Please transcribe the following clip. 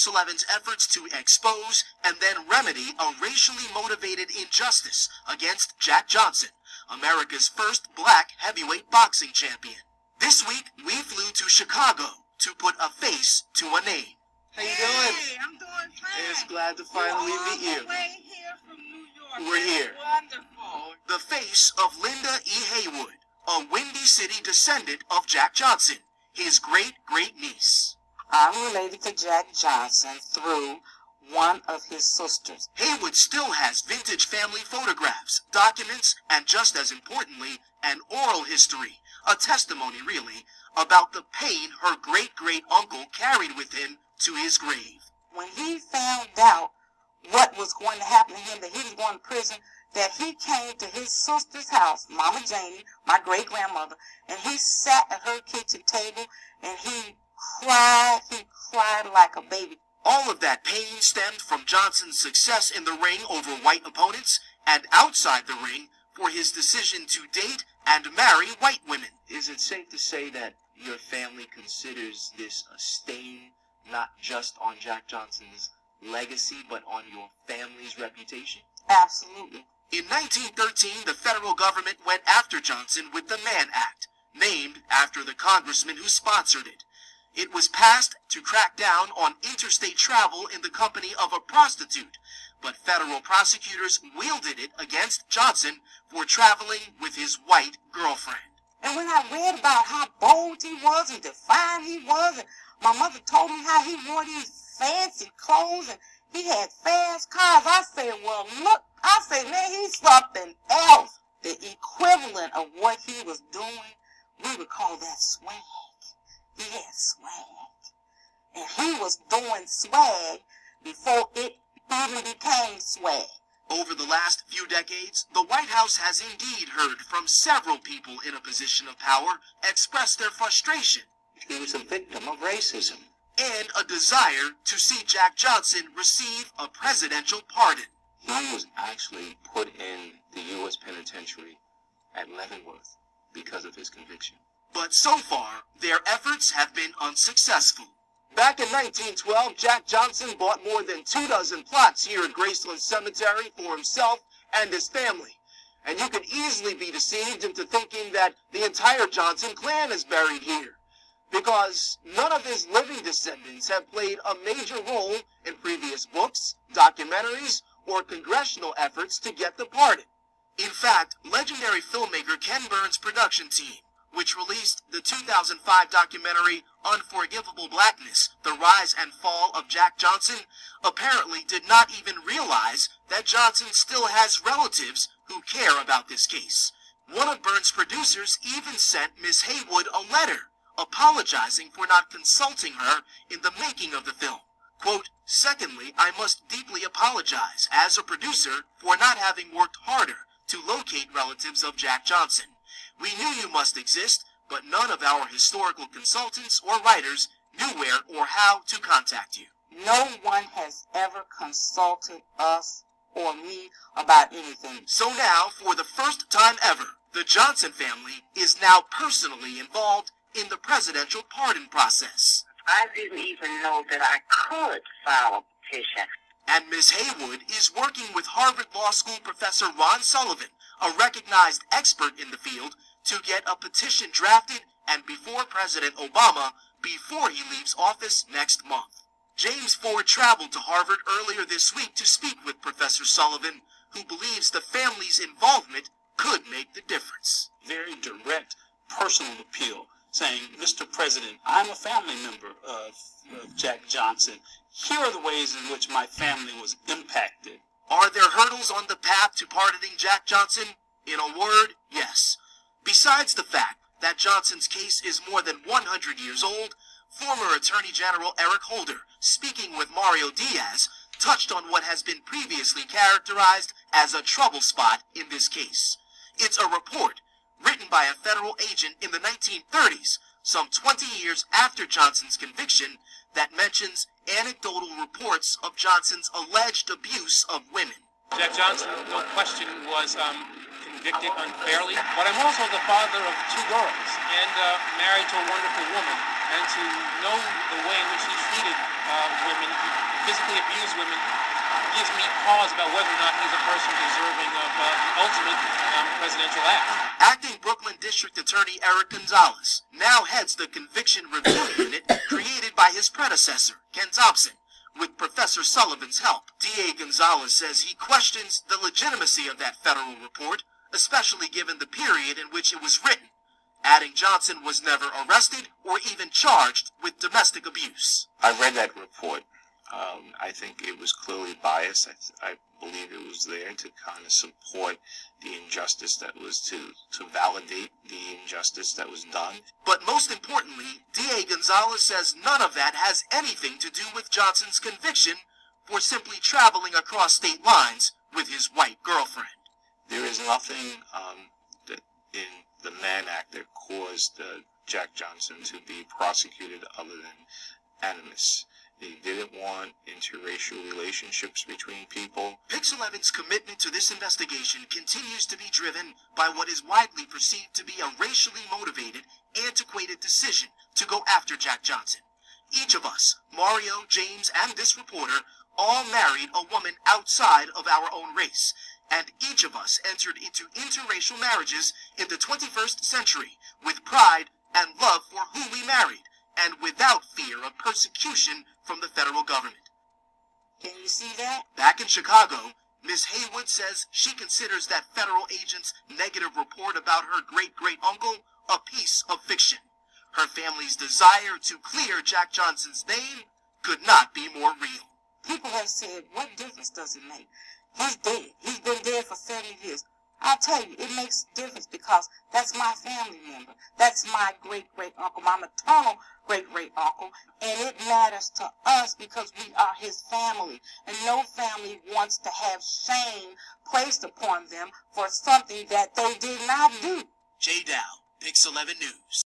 Fox 11's efforts to expose and then remedy a racially motivated injustice against Jack Johnson, America's first black heavyweight boxing champion. This week, we flew to Chicago to put a face to a name. How you doing? Hey, I'm doing fine. It's glad to finally meet you. You're all the way here from New York. We're here. Wonderful. The face of Linda E. Haywood, a Windy City descendant of Jack Johnson, his great-great-niece. I'm related to Jack Johnson through one of his sisters. Haywood still has vintage family photographs, documents, and just as importantly, an oral history, a testimony really, about the pain her great-great-uncle carried with him to his grave. When he found out what was going to happen to him, that he was going to prison, that he came to his sister's house, Mama Janie, my great-grandmother, and he sat at her kitchen table and he cried like a baby. All of that pain stemmed from Johnson's success in the ring over white opponents and outside the ring for his decision to date and marry white women. Is it safe to say that your family considers this a stain not just on Jack Johnson's legacy but on your family's reputation? Absolutely. In 1913, the federal government went after Johnson with the Mann Act, named after the congressman who sponsored it. It was passed to crack down on interstate travel in the company of a prostitute, but federal prosecutors wielded it against Johnson for traveling with his white girlfriend. And when I read about how bold he was and defiant he was, and my mother told me how he wore these fancy clothes and he had fast cars, I said, well, look, man, he's something else. The equivalent of what he was doing, we would call that swag. He had swag. And he was doing swag before it even became swag. Over the last few decades, the White House has indeed heard from several people in a position of power express their frustration. He was a victim of racism. And a desire to see Jack Johnson receive a presidential pardon. He was actually put in the U.S. penitentiary at Leavenworth because of his conviction. But so far, their efforts have been unsuccessful. Back in 1912, Jack Johnson bought more than 24 plots here at Graceland Cemetery for himself and his family. And you could easily be deceived into thinking that the entire Johnson clan is buried here, because none of his living descendants have played a major role in previous books, documentaries, or congressional efforts to get the pardon. In fact, legendary filmmaker Ken Burns' production team, which released the 2005 documentary Unforgivable Blackness, The Rise and Fall of Jack Johnson, apparently did not even realize that Johnson still has relatives who care about this case. One of Burns' producers even sent Miss Haywood a letter apologizing for not consulting her in the making of the film. Quote, "Secondly, I must deeply apologize as a producer for not having worked harder to locate relatives of Jack Johnson. We knew you must exist, but none of our historical consultants or writers knew where or how to contact you." No one has ever consulted us or me about anything. So now, for the first time ever, the Johnson family is now personally involved in the presidential pardon process. I didn't even know that I could file a petition. And Ms. Haywood is working with Harvard Law School professor Ron Sullivan, a recognized expert in the field, to get a petition drafted and before President Obama before he leaves office next month. James Ford traveled to Harvard earlier this week to speak with Professor Sullivan, who believes the family's involvement could make the difference. Very direct personal appeal, saying, Mr. President, I'm a family member of Jack Johnson. Here are the ways in which my family was impacted. Are there hurdles on the path to pardoning Jack Johnson? In a word, yes. Besides the fact that Johnson's case is more than 100 years old, former Attorney General Eric Holder, speaking with Mario Diaz, touched on what has been previously characterized as a trouble spot in this case. It's a report written by a federal agent in the 1930s, some 20 years after Johnson's conviction, that mentions anecdotal reports of Johnson's alleged abuse of women. Jack Johnson, no question, was convicted unfairly, but I'm also the father of 2 girls and married to a wonderful woman, and to know the way in which he treated women physically abuse women gives me pause about whether or not he's a person deserving of the ultimate presidential act. Acting Brooklyn District Attorney Eric Gonzalez now heads the Conviction Review Unit created by his predecessor, Ken Thompson. With Professor Sullivan's help, D.A. Gonzalez says he questions the legitimacy of that federal report, especially given the period in which it was written, adding Johnson was never arrested or even charged with domestic abuse. I read that report. I think it was clearly biased. I believe it was there to kind of support the injustice that was to validate the injustice that was done. But most importantly, D.A. Gonzalez says none of that has anything to do with Johnson's conviction for simply traveling across state lines with his white girlfriend. There is nothing that in the Mann Act that caused Jack Johnson to be prosecuted other than animus. He didn't want interracial relationships between people. Pix 11's commitment to this investigation continues to be driven by what is widely perceived to be a racially motivated, antiquated decision to go after Jack Johnson. Each of us, Mario, James, and this reporter, all married a woman outside of our own race, and each of us entered into interracial marriages in the 21st century with pride and love for who we married, and without fear of persecution from the federal government. Can you see that? Back in Chicago, Ms. Haywood says she considers that federal agent's negative report about her great-great-uncle a piece of fiction. Her family's desire to clear Jack Johnson's name could not be more real. People have said, what difference does it make? He's dead. He's been dead for 70 years. I'll tell you, it makes a difference because that's my family member. That's my great-great-uncle, my maternal great-great-uncle, and it matters to us because we are his family. And no family wants to have shame placed upon them for something that they did not do. Jay Dow, Pix 11 News.